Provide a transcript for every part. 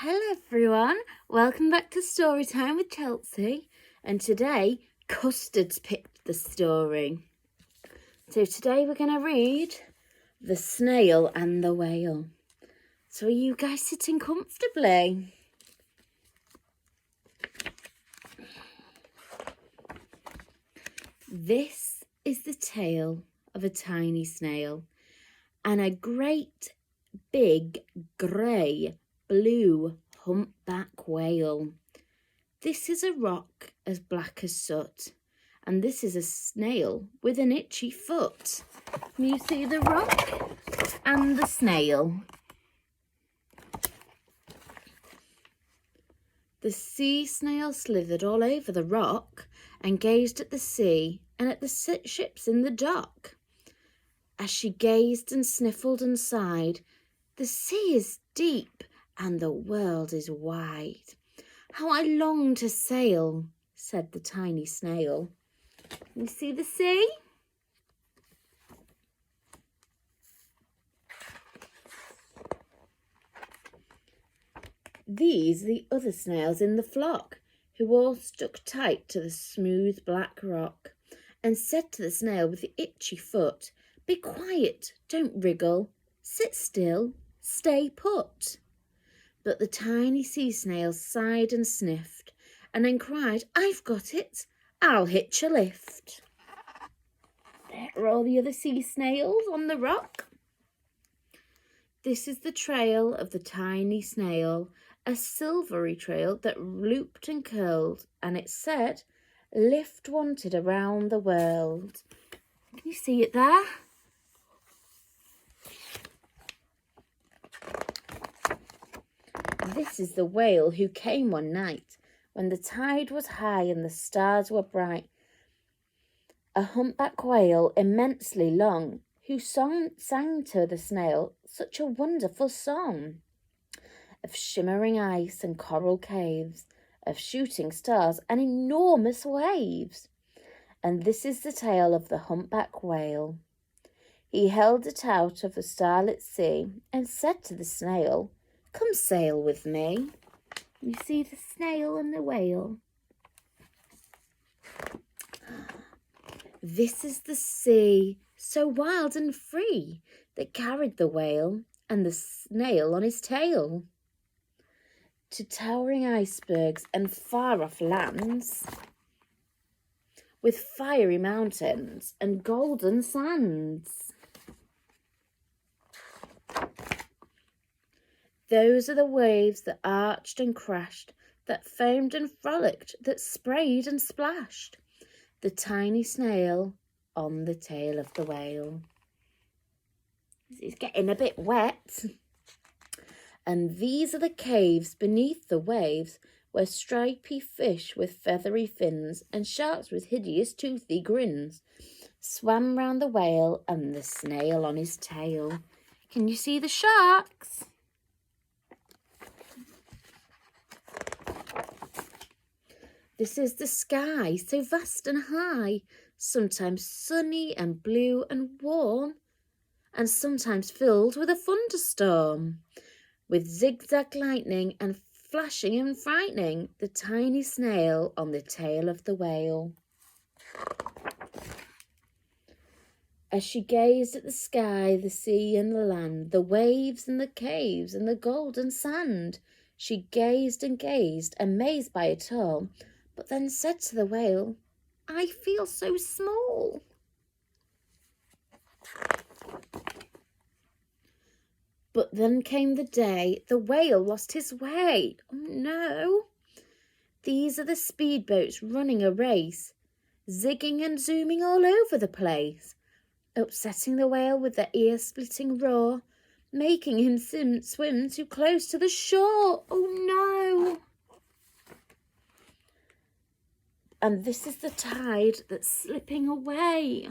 Hello everyone, welcome back to Storytime with Chelsea, and today Custard's picked the story. So today we're going to read The Snail and the Whale. So are you guys sitting comfortably? This is the tale of a tiny snail and a great big grey blue humpback whale. This is a rock as black as soot, and this is a snail with an itchy foot. Can you see the rock and the snail? The sea snail slithered all over the rock and gazed at the sea and at the ships in the dock. As she gazed and sniffled and sighed, "The sea is deep and the world is wide. How I long to sail," said the tiny snail. You see the sea? These are the other snails in the flock, who all stuck tight to the smooth black rock, and said to the snail with the itchy foot, "Be quiet, don't wriggle, sit still, stay put." But the tiny sea snail sighed and sniffed, and then cried, "I've got it, I'll hitch a lift." There are all the other sea snails on the rock. This is the trail of the tiny snail, a silvery trail that looped and curled, and it said, "Lift wanted around the world." Can you see it there? This is the whale who came one night when the tide was high and the stars were bright. A humpback whale immensely long, who sang to the snail such a wonderful song of shimmering ice and coral caves, of shooting stars and enormous waves. And this is the tale of the humpback whale. He held it out of the starlit sea and said to the snail, "Come sail with me." You see the snail and the whale. This is the sea, so wild and free, that carried the whale and the snail on his tail to towering icebergs and far-off lands, with fiery mountains and golden sands. Those are the waves that arched and crashed, that foamed and frolicked, that sprayed and splashed the tiny snail on the tail of the whale. It's getting a bit wet. And these are the caves beneath the waves, where stripy fish with feathery fins and sharks with hideous toothy grins swam round the whale and the snail on his tail. Can you see the sharks? This is the sky, so vast and high, sometimes sunny and blue and warm, and sometimes filled with a thunderstorm, with zigzag lightning and flashing and frightening the tiny snail on the tail of the whale. As she gazed at the sky, the sea and the land, the waves and the caves and the golden sand, she gazed and gazed, amazed by it all, but then said to the whale, "I feel so small." But then came the day the whale lost his way. Oh no! These are the speedboats running a race, zigging and zooming all over the place, upsetting the whale with their ear-splitting roar, making him swim too close to the shore. Oh no! And this is the tide that's slipping away,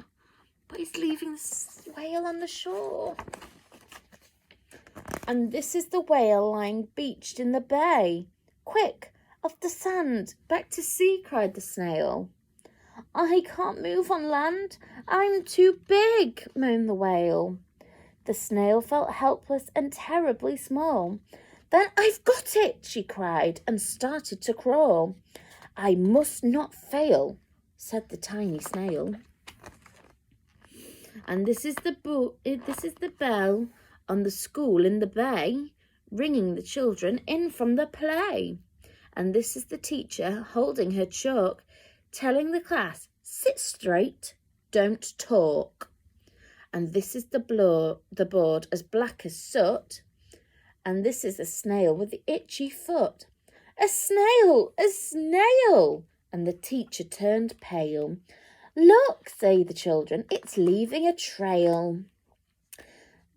but it's leaving the whale on the shore. And this is the whale lying beached in the bay. "Quick, off the sand, back to sea," cried the snail. "I can't move on land, I'm too big," moaned the whale. The snail felt helpless and terribly small. Then I've got it, she cried, and started to crawl. I must not fail, said the tiny snail. And this is the bell on the school in the bay, ringing the children in from the play. And this is the teacher holding her chalk, telling the class, sit straight, don't talk. And this is the board as black as soot. And this is a snail with the itchy foot. A snail, a snail! And the teacher turned pale. Look, say the children, it's leaving a trail.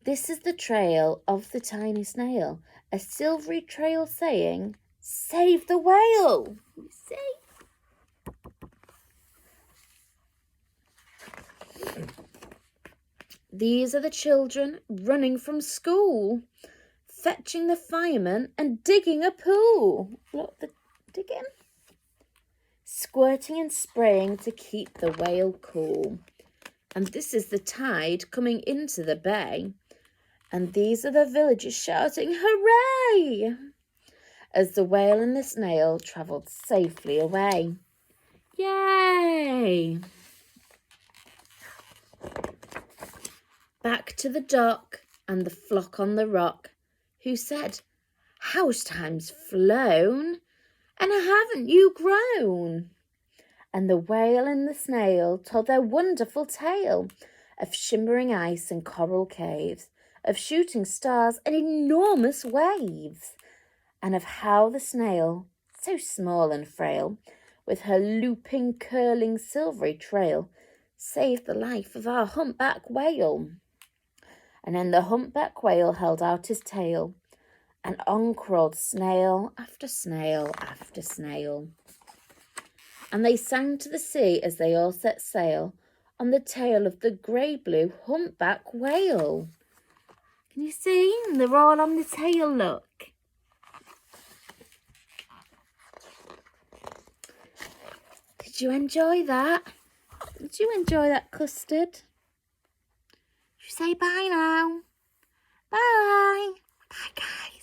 This is the trail of the tiny snail, a silvery trail saying, save the whale. You see? These are the children running from school, fetching the fireman and digging a pool. Look, the digging. Squirting and spraying to keep the whale cool. And this is the tide coming into the bay. And these are the villagers shouting, hooray! As the whale and the snail travelled safely away. Yay! Back to the dock and the flock on the rock, who said, how's time's flown, and haven't you grown? And the whale and the snail told their wonderful tale of shimmering ice and coral caves, of shooting stars and enormous waves, and of how the snail, so small and frail, with her looping, curling, silvery trail, saved the life of our humpback whale. And then the humpback whale held out his tail, and on crawled snail after snail after snail. And they sang to the sea as they all set sail on the tail of the grey-blue humpback whale. Can you see? They're all on the tail, look. Did you enjoy that? Did you enjoy that custard? Should we say bye now? Bye. Bye, guys.